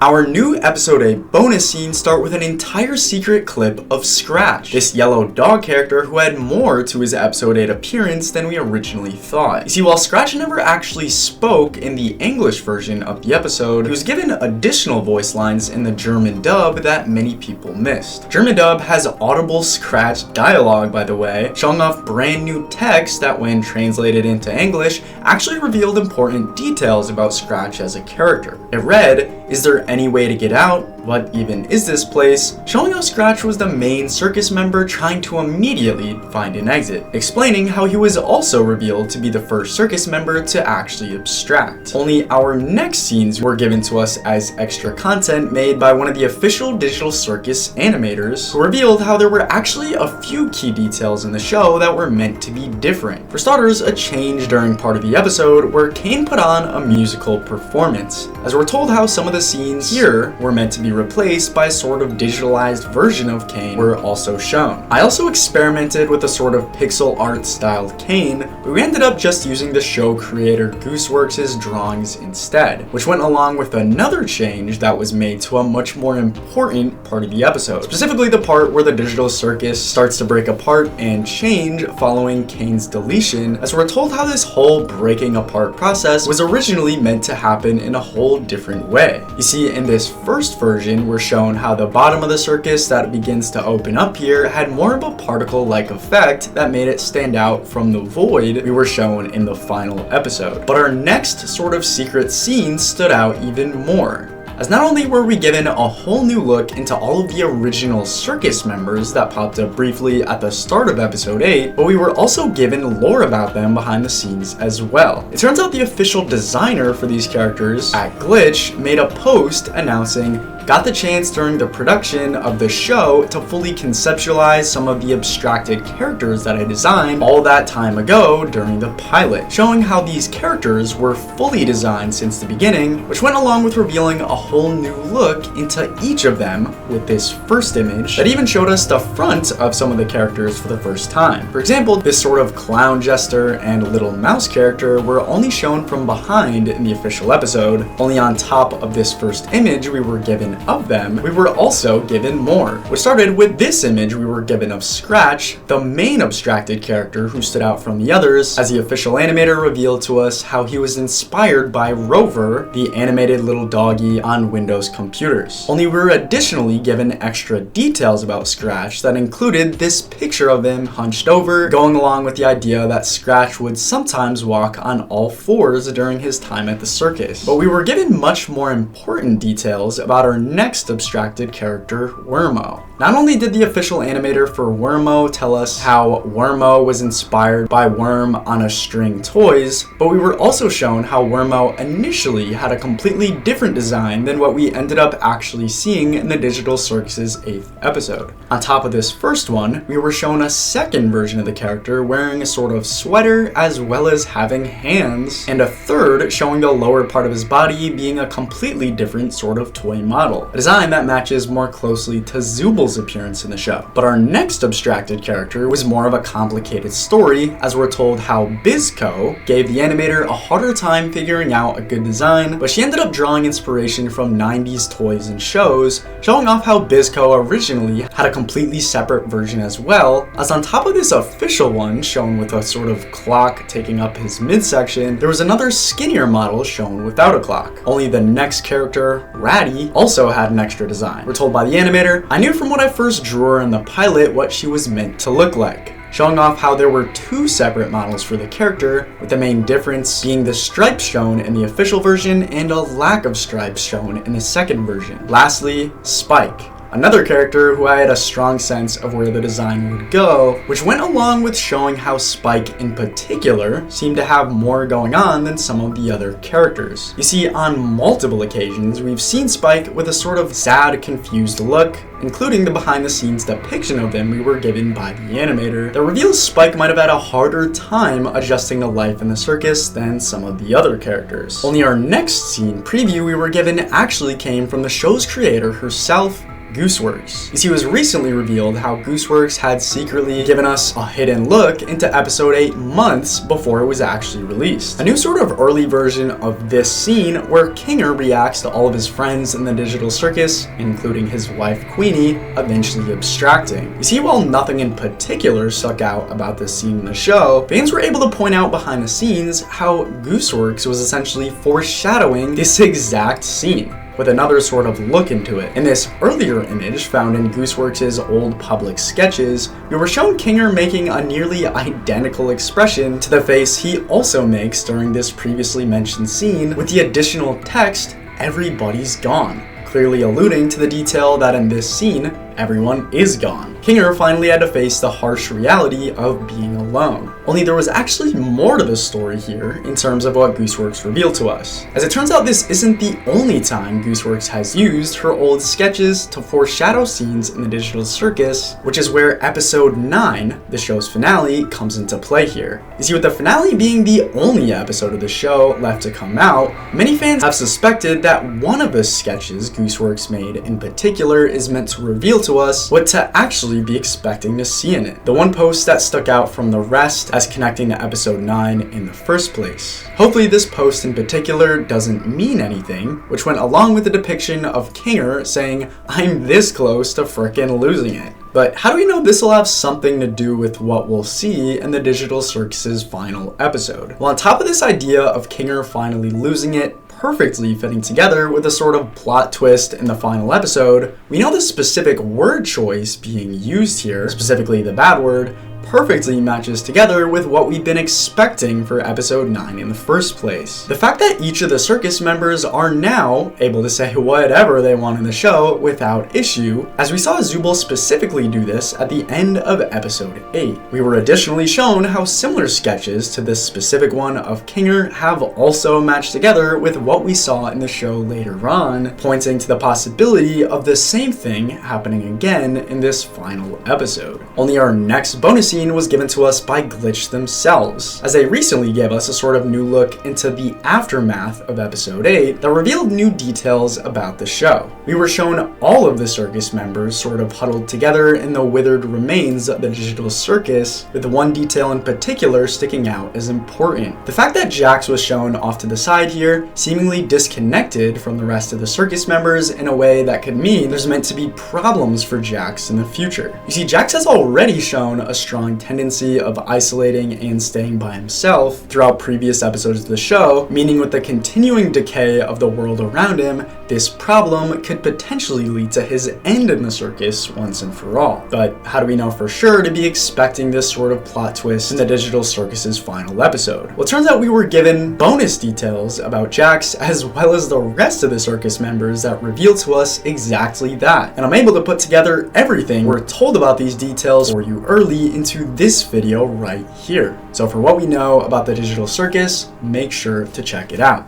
Our new episode 8 bonus scenes start with an entire secret clip of Scratch, this yellow dog character who had more to his episode 8 appearance than we originally thought. You see, while Scratch never actually spoke in the English version of the episode, he was given additional voice lines in the German dub that many people missed. German dub has audible Scratch dialogue, by the way, showing off brand new text that, when translated into English, actually revealed important details about Scratch as a character. It read, "Is there any way to get out? What even is this place?" Showing how Scratch was the main circus member trying to immediately find an exit, explaining how he was also revealed to be the first circus member to actually abstract. Only our next scenes were given to us as extra content made by one of the official digital circus animators, who revealed how there were actually a few key details in the show that were meant to be different. For starters, a change during part of the episode where Kane put on a musical performance, as we're told how some of the scenes here were meant to be replaced by a sort of digitalized version of Kane were also shown. I also experimented with a sort of pixel art styled Kane, but we ended up just using the show creator Gooseworks' drawings instead, which went along with another change that was made to a much more important part of the episode, specifically the part where the digital circus starts to break apart and change following Kane's deletion, as we're told how this whole breaking apart process was originally meant to happen in a whole different way. You see, in this first version, we're shown how the bottom of the circus that begins to open up here had more of a particle-like effect that made it stand out from the void we were shown in the final episode. But our next sort of secret scene stood out even more, as not only were we given a whole new look into all of the original circus members that popped up briefly at the start of episode 8, but we were also given lore about them behind the scenes as well. It turns out the official designer for these characters at Glitch made a post announcing, "Got the chance during the production of the show to fully conceptualize some of the abstracted characters that I designed all that time ago during the pilot," showing how these characters were fully designed since the beginning, which went along with revealing a whole new look into each of them with this first image that even showed us the front of some of the characters for the first time. For example, this sort of clown jester and little mouse character were only shown from behind in the official episode. Only on top of this first image we were given of them, we were also given more, which started with this image we were given of Scratch, the main abstracted character who stood out from the others, as the official animator revealed to us how he was inspired by Rover, the animated little doggy on Windows computers. Only we were additionally given extra details about Scratch that included this picture of him hunched over, going along with the idea that Scratch would sometimes walk on all fours during his time at the circus. But we were given much more important details about our next abstracted character, Wormo. Not only did the official animator for Wormo tell us how Wormo was inspired by Worm on a String toys, but we were also shown how Wormo initially had a completely different design than what we ended up actually seeing in the Digital Circus' 8th episode. On top of this first one, we were shown a second version of the character wearing a sort of sweater as well as having hands, and a third showing the lower part of his body being a completely different sort of toy model, a design that matches more closely to Zubal's appearance in the show. But our next abstracted character was more of a complicated story, as we're told how Bizco gave the animator a harder time figuring out a good design, but she ended up drawing inspiration from 90s toys and shows, showing off how Bizco originally had a completely separate version as well, as on top of this official one shown with a sort of clock taking up his midsection, there was another skinnier model shown without a clock. Only the next character, Ratty, also had an extra design. We're told by the animator, "I knew from what I first drew her in the pilot what she was meant to look like," showing off how there were two separate models for the character, with the main difference being the stripes shown in the official version and a lack of stripes shown in the second version. Lastly, Spike, another character who I had a strong sense of where the design would go, which went along with showing how Spike in particular seemed to have more going on than some of the other characters. You see, on multiple occasions, we've seen Spike with a sort of sad, confused look, including the behind-the-scenes depiction of him we were given by the animator, that reveals Spike might have had a harder time adjusting to life in the circus than some of the other characters. Only our next scene preview we were given actually came from the show's creator herself, Gooseworks. You see, it was recently revealed how Gooseworks had secretly given us a hidden look into episode 8 months before it was actually released. A new sort of early version of this scene where Kinger reacts to all of his friends in the digital circus, including his wife Queenie, eventually abstracting. You see, while nothing in particular stuck out about this scene in the show, fans were able to point out behind the scenes how Gooseworks was essentially foreshadowing this exact scene, with another sort of look into it. In this earlier image found in Gooseworks' old public sketches, we were shown Kinger making a nearly identical expression to the face he also makes during this previously mentioned scene, with the additional text, "Everybody's gone," clearly alluding to the detail that in this scene, everyone is gone. Kinger finally had to face the harsh reality of being alone. Only there was actually more to the story here in terms of what Gooseworks revealed to us. As it turns out, this isn't the only time Gooseworks has used her old sketches to foreshadow scenes in the digital circus, which is where episode 9, the show's finale, comes into play here. You see, with the finale being the only episode of the show left to come out, many fans have suspected that one of the sketches Gooseworks made in particular is meant to reveal to us what to actually be expecting to see in it. The one post that stuck out from the rest as connecting to episode 9 in the first place. Hopefully this post in particular doesn't mean anything, which went along with the depiction of Kinger saying, "I'm this close to frickin' losing it." But how do we know this will have something to do with what we'll see in the digital circus's final episode? Well, on top of this idea of Kinger finally losing it, perfectly fitting together with a sort of plot twist in the final episode, we know the specific word choice being used here, specifically the bad word, perfectly matches together with what we've been expecting for episode 9 in the first place. The fact that each of the circus members are now able to say whatever they want in the show without issue, as we saw Zubul specifically do this at the end of episode 8. We were additionally shown how similar sketches to this specific one of Kinger have also matched together with what we saw in the show later on, pointing to the possibility of the same thing happening again in this final episode. Only our next bonus scene was given to us by Glitch themselves, as they recently gave us a sort of new look into the aftermath of episode 8 that revealed new details about the show. We were shown all of the circus members sort of huddled together in the withered remains of the digital circus, with one detail in particular sticking out as important. The fact that Jax was shown off to the side here, seemingly disconnected from the rest of the circus members in a way that could mean there's meant to be problems for Jax in the future. You see, Jax has already shown a strong tendency of isolating and staying by himself throughout previous episodes of the show, meaning with the continuing decay of the world around him, this problem could potentially lead to his end in the circus once and for all. But how do we know for sure to be expecting this sort of plot twist in the digital circus's final episode? Well, it turns out we were given bonus details about Jax as well as the rest of the circus members that reveal to us exactly that. And I'm able to put together everything we're told about these details for you early into this video right here. So for what we know about the digital circus, make sure to check it out.